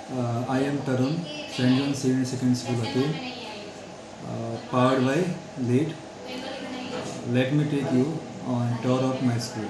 I am Tarun, St. John Senior Secondary School, Hathni, powered by LEAD. Let me take you on tour of my school.